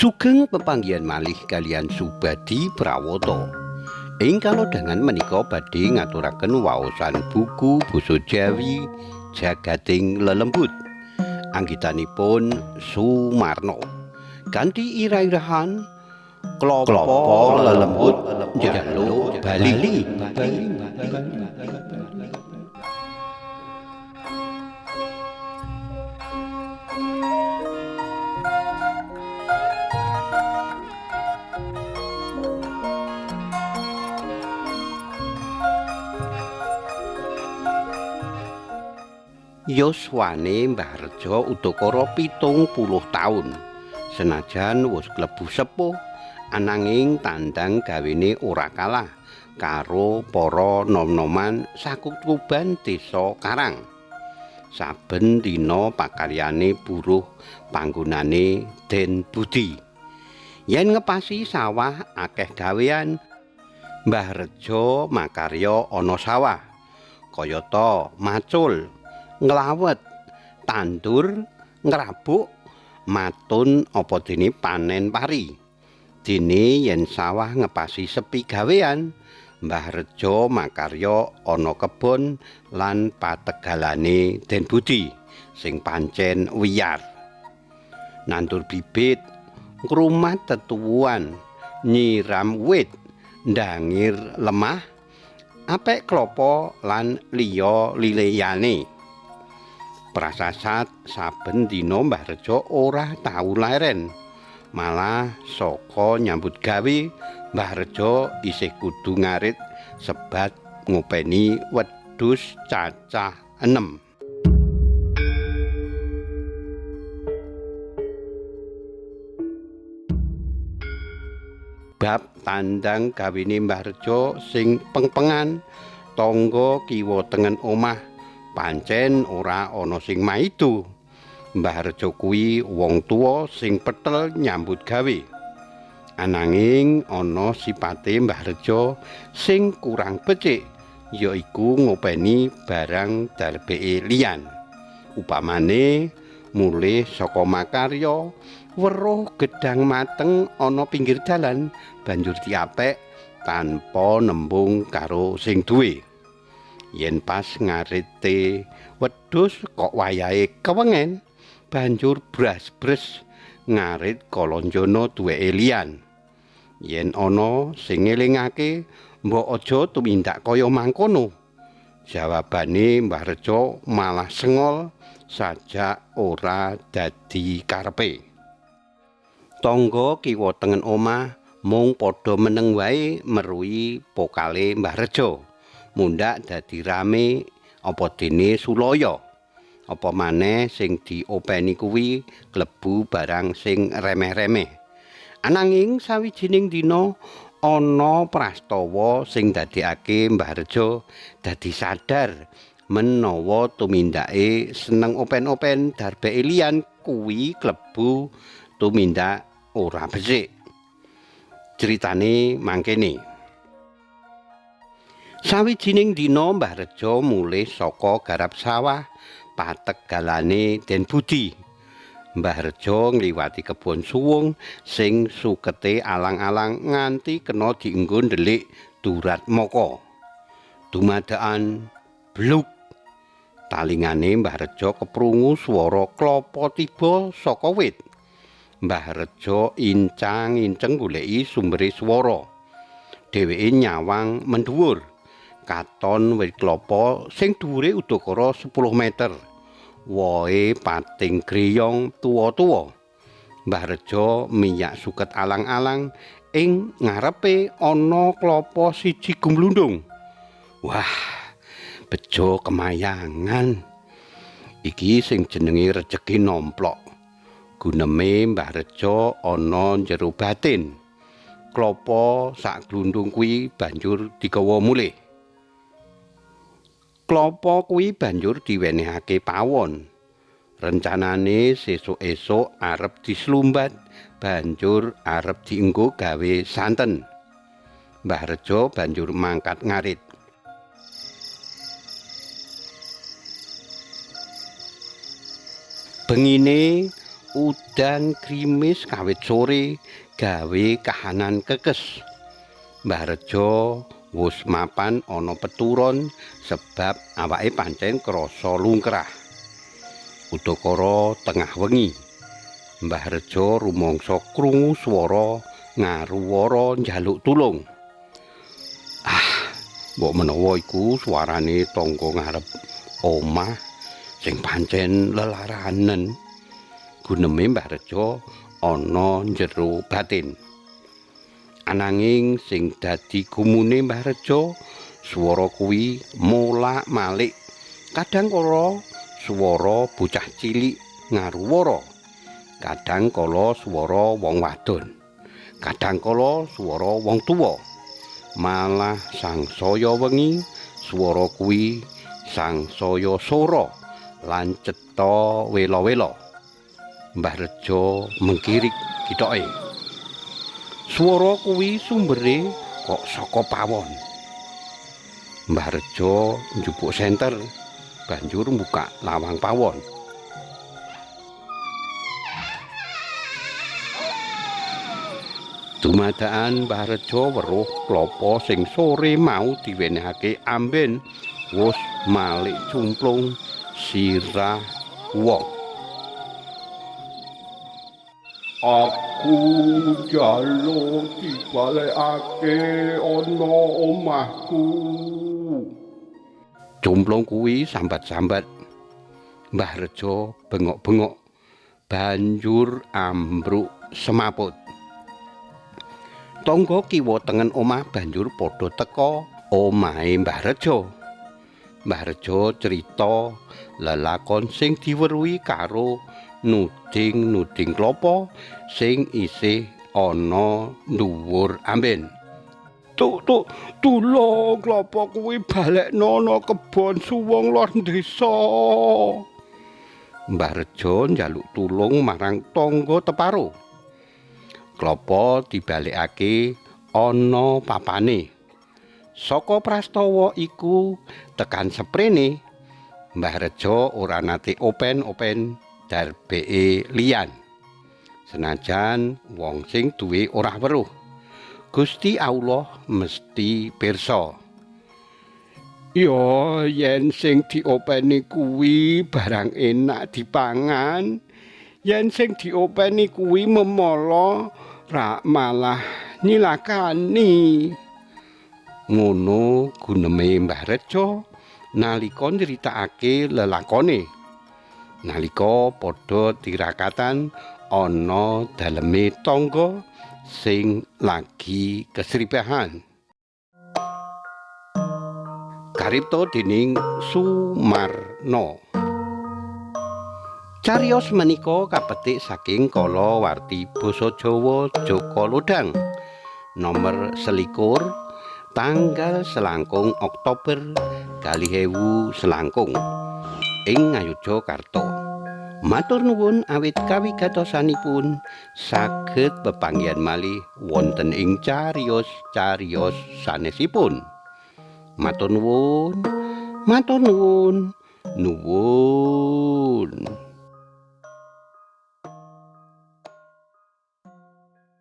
Sugeng pepanggihan malih kalian Subadi Prawata. Ing kalodhangan menika badhe ngaturaken waosan buku basa Jawi Jagating Lelembut. Anggitanipun Sumarna. Kanthi irah-irahan Klapa Lelembut njaluk bali. Yuswane Mbah Reja udakara 70 taun. Senajan wis klebu sepuh, ananging tandang gawene ora kalah karo para nom-noman sakukuban desa Karang. Saben dina pakaryane buruh panggonane Den Budi. Yen ngepasi sawah akeh gawean, Mbah Reja makarya ana sawah. Kayata macul, nglawet, tandur, ngrabuk, matun apa dene panen pari. Dene yen sawah ngepasi sepi gawean, Mbah Reja makarya ana kebon lan pategalane Den Budi sing pancen wiyar. Nandur bibit, ngrumat tetuwuhan, nyiram wit, ndangir lemah, apek klapa lan liya-liyane. Prasasat saben dina Mbah Reja ora tau leren. Malah saka nyambut gawe Mbah Reja isih kudu ngarit sebat ngopeni wedhus cacah 6. Bab tandang gawene Mbah Reja sing pengpengan tangga kiwa tengen omah pancen ora ana sing maido. Mbah Reja kuwi wong tuwa sing petel nyambut gawe. Ananging ana sipate Mbah Reja sing kurang becik, yaiku ngopeni barang darbeke liyan. Upamane mulih saka makarya, weruh gedang mateng ana pinggir dalan banjur diapek tanpa nembung karo sing duwe. Yen pas ngarite wedhus kok wayahe kewengen, banjur bras-bres ngarit kalonjono duweke liyan. Yen ana sing ngelingake, mbok aja tumindak kaya mangkono. Jawabane Mbah Reja malah sengol sajak ora dadi karepe. Tangga kiwa tengen omah mung padha meneng wae meruhi pokale Mbah Reja. Mundhak dadi rame apa dene sulaya. Apa maneh sing diopeni kuwi klebu barang sing remeh-remeh. Ananging sawijining dina ana prastawa sing dadekake Mbah Reja dadi sadar menawa tumindake seneng open-open darbeke liyan kuwi klebu tumindak ora becik. Critane mangkene. Sawijining dina Mbah Reja mulih saka garap sawah pategalane Den Budi. Mbah Reja ngliwati kebon suwung sing sukete alang-alang nganti kena dienggo ndelik durat moko. Dumadakan bluk. Talingane Mbah Reja keprungu swara klapa tiba saka wit. Mbah Reja incang-inceng goleki sumbere swara. Dheweke nyawang mendhuwur. Katon wit klapa sing dhuwure udakara 10 meter. Wohe pating greyong tuwa-tuwa. Mbah Reja minyak suket alang-alang ing ngarepe ana klapa siji gumlundung. Wah, bejo kemayangan. Iki sing jenenge rejeki nomplok. Guneme Mbah Reja ana jero batin. Klapa sak glundung kuwi banjur digawa mulih. Klapa kuwi banjur diwenehake pawon. Rencanane sesuk-esuk arep dislumbat, banjur arep dienggo gawe santen. Mbah Reja banjur mangkat ngarit. Bengine udan krimis kawit sore gawe kahanan kekes. Mbah Rejo wus mapan ana peturon sebab awake pancen krasa lungkrah. Udakara tengah wengi. Mbah Rejo rumangsa krungu swara ngaruwara njaluk tulung. Mbok menawa iku suarane tangga ngarep omah sing pancen lelaranen. Guneme Mbah Rejo ana njero batin. Ananging sing dadi gumune Mbah Rejo, swara kuwi molak-malik. Kadang kala swara bocah cilik ngaruwara. Kadang kala swara wong wadon. Kadang kala swara wong tuwa. Malah sangsaya wengi swara kuwi sangsaya sora lan cetha wela-wela. Mbah Rejo mengkirik kitoke. Swara kuwi sumbere kok saka pawon. Mbah Rejo njupuk senter banjur mbuka lawang pawon. Dumadakan Mbah Rejo weruh klapa sing sore mau diwenehake amben wus malik cumplung sirah wong. Aku njaluk dibalekake ana omahku. Cumplung kuwi sambat-sambat. Mbah Rejo bengok-bengok banjur ambruk semaput. Tangga kiwa tengen omah banjur padha teka omahe Mbah Rejo. Mbah Rejo crita lelakon sing diweruhi karo nuding klapa sing isih ana dhuwur amben. Tulung klapa kuwi balekno ana kebon suwung lor desa. Mbah Rejo njaluk tulung marang tangga teparo. Klapa dibalekake ana papane. Saka prastawa iku tekan seprene Mbah Rejo ora nate open-open darbeke liyan. Senajan wong sing duwe ora weruh. Gusti Allah mesti pirsa. Ya yen sing diopeni kuwi barang enak dipangan, yen sing diopeni kuwi memala ra malah nyilakani. Ngono guneme Mbah Rejo nalika nyritakake lelakone. Nalika padha tirakatan ana daleme tangga sing lagi kesripahan. Karipta dening Sumarno. Cariyos menika kapetik saking kalawarti basa Jawa Jaka Lodang nomor 21 tanggal selangkung Oktober 2000 selangkung ing Ngayogyakarta. Matur nuwun awit kawigatosanipun saged pepanggihan malih wonten ing cariyos-cariyos sanesipun. Matur nuwun. Nuwun.